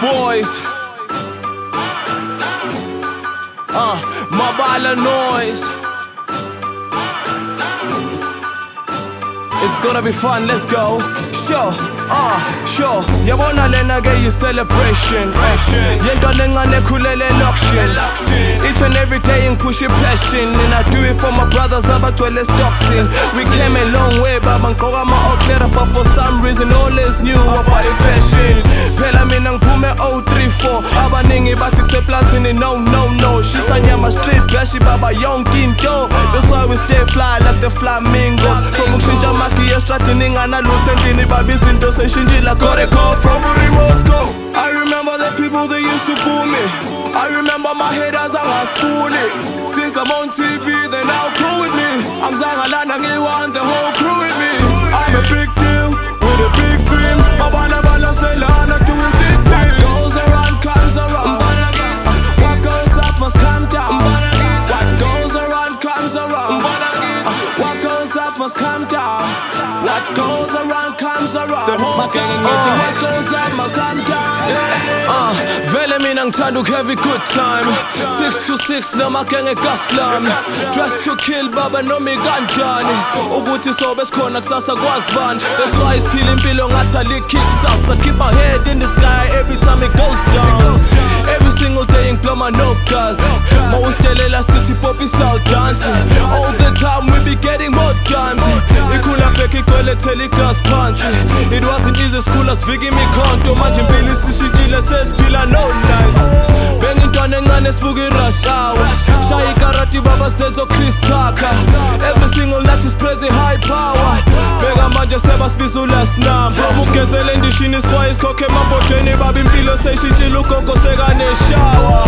boys. Mabala noise. It's gonna be fun, let's go. Sure, sure. Yabona lena ke yi celebration. Yento lengane khulele loction. Each and every day push your passion, and I do it for my brothers abatwele stocksin. We came a long way, baba ngqoka ama outlet, but for some reason all is new about the fashion. Phela mina ngiphume 034. Abaningi bathi kuseplazini no. Shisanyama street bashi baba yonke into. That's why we stay fly like the flamingos. From ukushintsha maki estratini ngana lutho endlini baba izinto seshintshile. Got a call from Moscow. I remember the people that used to boo me. I remember my haters school it. Since I'm on TV, they now cool with me. I'm Zangalana, they want the whole crew with me. I'm a big deal with a big dream. Mabana bala selana doing big things. What goes around comes around. What goes up must come down. What goes around comes around. What goes up must come down. What goes around comes around. The whole thing what goes up must come down. Vele mina ngithanda have a good time. 6 to 6 noma genge gaslam. Dress to kill baba nomi kanjani. Ukuthi sobe sikhona kusasa kwazibani. That's why isiphila impilo ngathi alikhi kusasa. Keep my head in the sky every time it goes down. Every single day ngiflow my no gas. Mawustelela city poppy south dancing. All the time we be getting more dimes. Ikhula bheki igcwele gas punch. It wasn't easy school asifiki imikhonto. Manje impilo isishintshile sesiphila no nice. Benga intwana encane sibuka i-rush hour. Shaya ikarati baba senzo Chris Tucker. Every single night is praising high power. Beka manje sebasibiza last number. From ugezele endishini isikhwaye isikhokhe emabhodweni baba impilo seyishintshile ugogo sekaneshawa.